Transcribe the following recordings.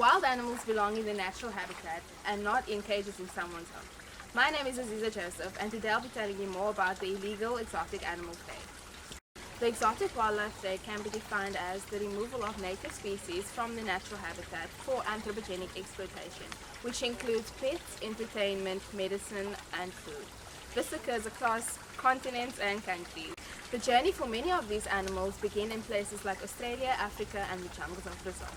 Wild animals belong in their natural habitat and not in cages in someone's home. My name is Aziza Joseph, and today I'll be telling you more about the illegal exotic animal trade. The exotic wildlife trade can be defined as the removal of native species from the natural habitat for anthropogenic exploitation, which includes pets, entertainment, medicine, and food. This occurs across continents and countries. The journey for many of these animals begin in places like Australia, Africa, and the jungles of Brazil.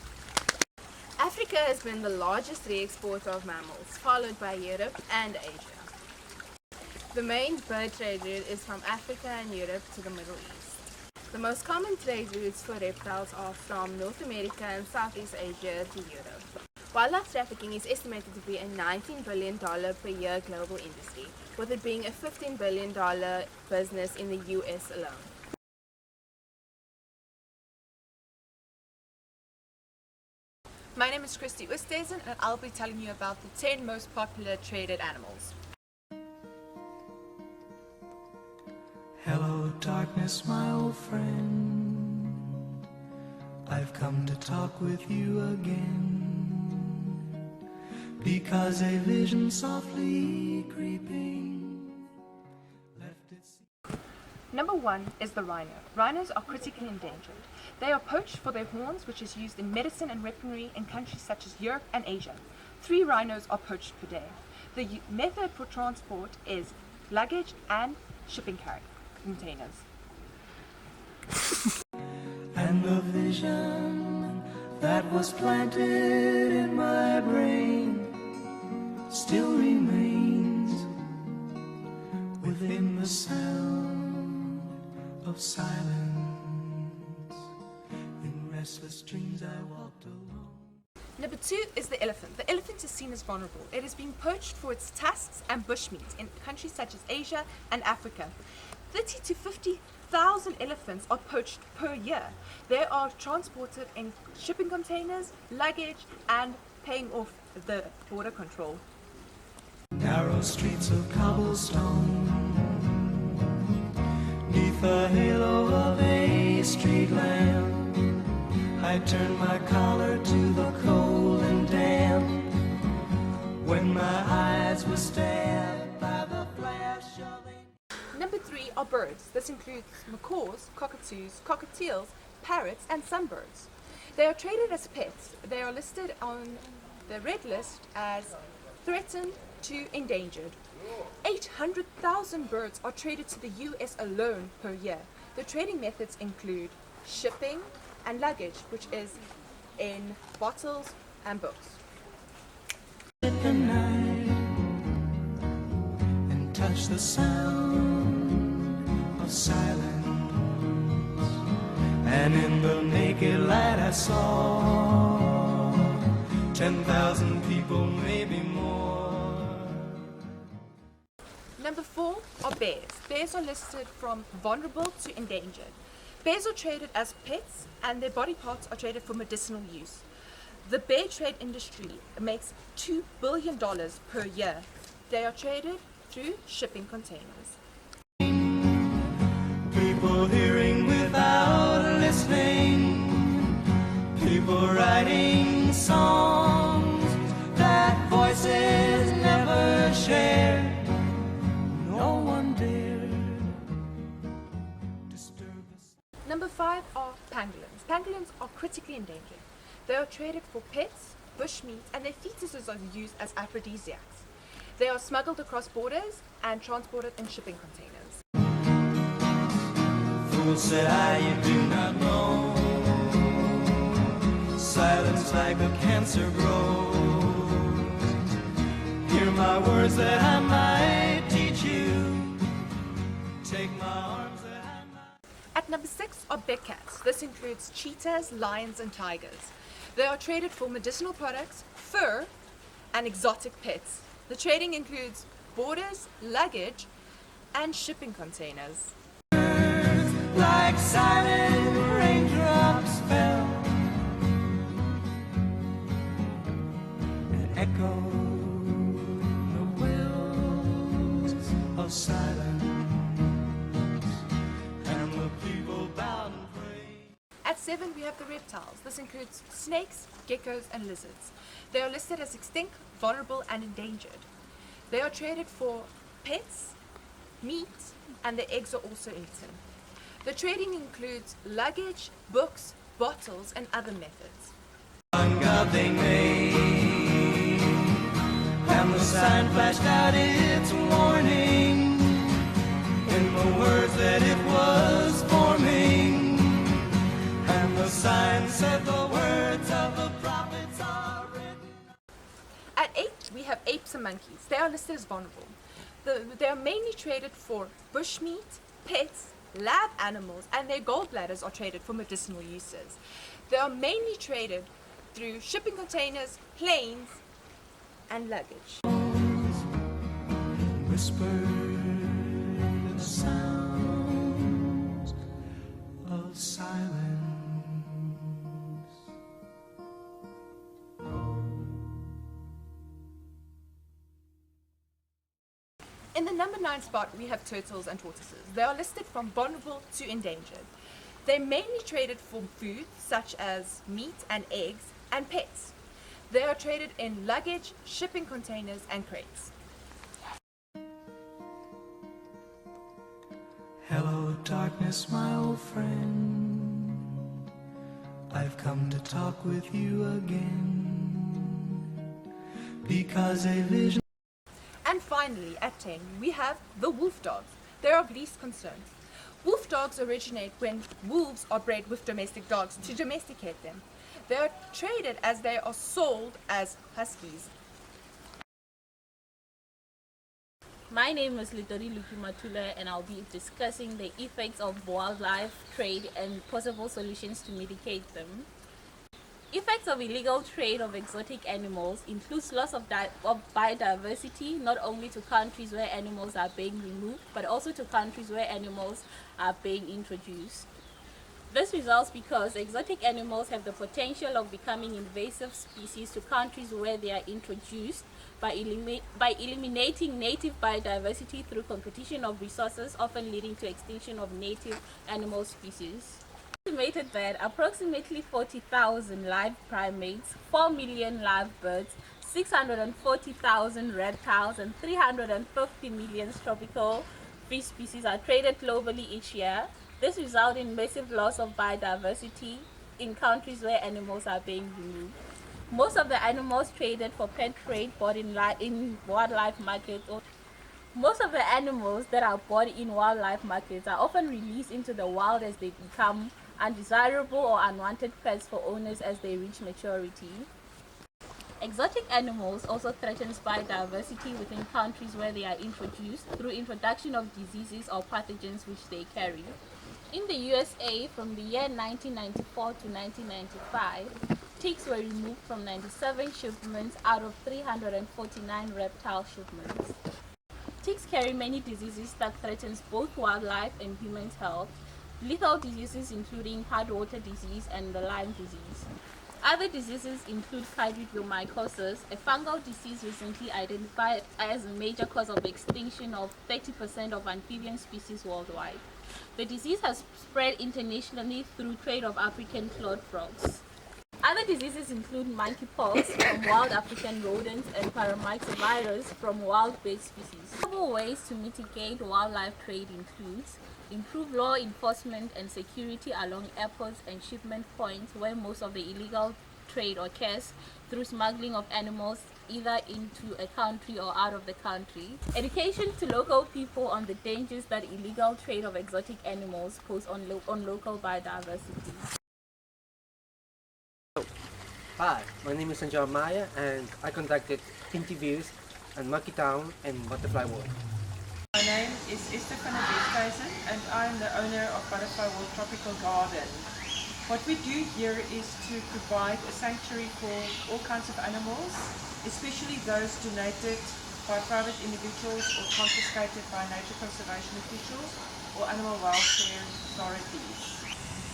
Africa has been the largest re-exporter of mammals, followed by Europe and Asia. The main bird trade route is from Africa and Europe to the Middle East. The most common trade routes for reptiles are from North America and Southeast Asia to Europe. Wildlife trafficking is estimated to be a $19 billion per year global industry, with it being a $15 billion business in the US alone. My name is Christy Oosthuizen, and I'll be telling you about the 10 most popular traded animals. Hello darkness, my old friend, I've come to talk with you again, because a vision softly creeping left its... Number 1 is the rhino. Rhinos are critically endangered. They are poached for their horns, which is used in medicine and weaponry in countries such as Europe and Asia. 3 rhinos are poached per day. The method for transport is luggage and shipping containers. And the vision that was planted in my brain still remains within the sound of silence. In restless dreams I walked alone. Number 2 is the elephant. The elephant is seen as vulnerable. It is being poached for its tusks and bushmeat in countries such as Asia and Africa. 30 to 50,000 elephants are poached per year. They are transported in shipping containers, luggage, and paying off the border control. Narrow streets of cobblestone, neath the halo of a street lamp, I turned my collar to the cold and damp, when my eyes were stabbed by the flash of a... Number 3 are birds. This includes macaws, cockatoos, cockatiels, parrots, and sunbirds. They are traded as pets. They are listed on the red list as threatened to endangered. 800,000 birds are traded to the US alone per year. The trading methods include shipping and luggage, which is in bottles and books. The night and touch the sound of silence, and in the naked light I saw 10,000 people, maybe more. Number 4 are bears. Bears are listed from vulnerable to endangered. Bears are traded as pets, and their body parts are traded for medicinal use. The bear trade industry makes $2 billion per year. They are traded through shipping containers. People hearing without listening, people writing songs that voices never shared. No one dared disturb us. Number 5 are pangolins. Pangolins are critically endangered. They are traded for pets, bushmeat, and their fetuses are used as aphrodisiacs. They are smuggled across borders and transported in shipping containers. Fools say you do not know, silence like a cancer grows. Hear my words that I might teach you, take my arms that I might... At number 6 are big cats. This includes cheetahs, lions, and tigers. They are traded for medicinal products, fur, and exotic pets. The trading includes borders, luggage, and shipping containers. Like silent raindrops fell and echoed the wells of silence, and the people bowed and prayed. At 7, we have the reptiles. This includes snakes, geckos, and lizards. They are listed as extinct, vulnerable, and endangered. They are traded for pets, meat, and their eggs are also eaten. The trading includes luggage, books, bottles, and other methods. One God they made, and the sign flashed out its warning in the words that it was forming, and the sign said the words of the prophets are written. At 8, we have apes and monkeys. They are listed as vulnerable. They are mainly traded for bushmeat, pets, lab animals, and their gallbladders are traded for medicinal uses. They are mainly traded through shipping containers, planes, and luggage. Whispered sounds of silence. In the number 9 spot, we have turtles and tortoises. They are listed from vulnerable to endangered. They're mainly traded for food, such as meat and eggs, and pets. They are traded in luggage, shipping containers, and crates. Hello, darkness, my old friend. I've come to talk with you again, because a vision. And finally, at 10, we have the wolf dogs. They are of least concern. Wolf dogs originate when wolves are bred with domestic dogs to domesticate them. They are traded as they are sold as huskies. My name is Litori Lukimatula, and I'll be discussing the effects of wildlife trade and possible solutions to mitigate them. Effects of illegal trade of exotic animals includes loss of biodiversity, not only to countries where animals are being removed, but also to countries where animals are being introduced. This results because exotic animals have the potential of becoming invasive species to countries where they are introduced by eliminating native biodiversity through competition of resources, often leading to extinction of native animal species. Estimated that approximately 40,000 live primates, 4 million live birds, 640,000 reptiles, and 350 million tropical fish species are traded globally each year. This results in massive loss of biodiversity in countries where animals are being removed. Most of the animals traded for pet trade bought in wildlife markets. Most of the animals that are bought in wildlife markets are often released into the wild as they become undesirable or unwanted pets for owners as they reach maturity. Exotic animals also threatens biodiversity within countries where they are introduced through introduction of diseases or pathogens which they carry. In the USA, from the year 1994 to 1995, ticks were removed from 97 shipments out of 349 reptile shipments. Ticks carry many diseases that threatens both wildlife and human health. Lethal diseases including heartwater disease and the Lyme disease. Other diseases include chlamydosis, a fungal disease recently identified as a major cause of extinction of 30% of amphibian species worldwide. The disease has spread internationally through trade of African clawed frogs. Other diseases include monkeypox from wild African rodents and paramyxovirus from wild bird species. Possible ways to mitigate wildlife trade includes improve law enforcement and security along airports and shipment points where most of the illegal trade occurs through smuggling of animals either into a country or out of the country. Education to local people on the dangers that illegal trade of exotic animals pose on local biodiversity. Hi, my name is Sanjar Maya and I conducted interviews at Monkey Town and Butterfly World. My name is Esther van der Westhuizen and I'm the owner of Butterfly World Tropical Garden. What we do here is to provide a sanctuary for all kinds of animals, especially those donated by private individuals or confiscated by nature conservation officials or animal welfare authorities.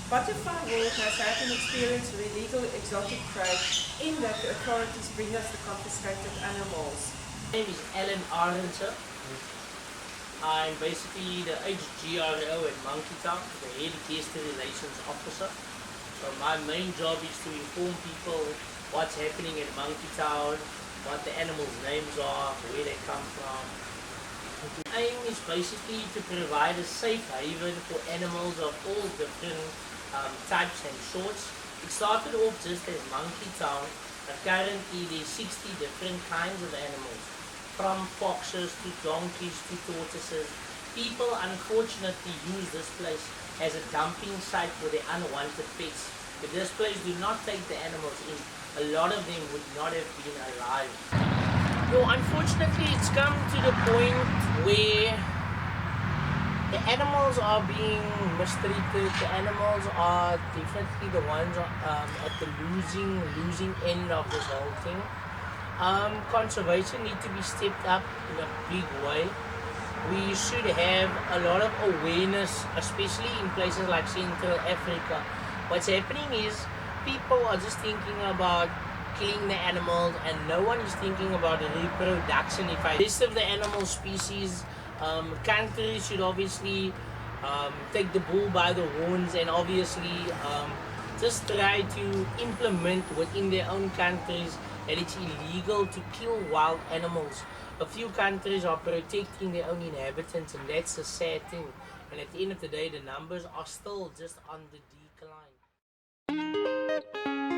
Butterfly World has had an experience with illegal exotic trade in that the authorities bring us the confiscated animals. My name is Alan Arendse. I'm basically the HGRO at Monkey Town, the Head Guest Relations Officer. So my main job is to inform people what's happening in Monkey Town, what the animals' names are, where they come from. The aim is basically to provide a safe haven for animals of all different types and sorts. It started off just as Monkey Town, but currently there's 60 different kinds of animals, from foxes to donkeys to tortoises. People unfortunately use this place as a dumping site for their unwanted pets. If this place did not take the animals in, a lot of them would not have been alive. So unfortunately it's come to the point where the animals are being mistreated. The animals are definitely the ones at the losing end of this whole thing. Conservation needs to be stepped up in a big way. We should have a lot of awareness, especially in places like Central Africa. What's happening is people are just thinking about killing the animals and no one is thinking about the reproduction. If I rest of the animal species, countries should obviously take the bull by the horns and obviously just try to implement within their own countries that it's illegal to kill wild animals. A few countries are protecting their own inhabitants and that's a sad thing. And at the end of the day, the numbers are still just on the decline.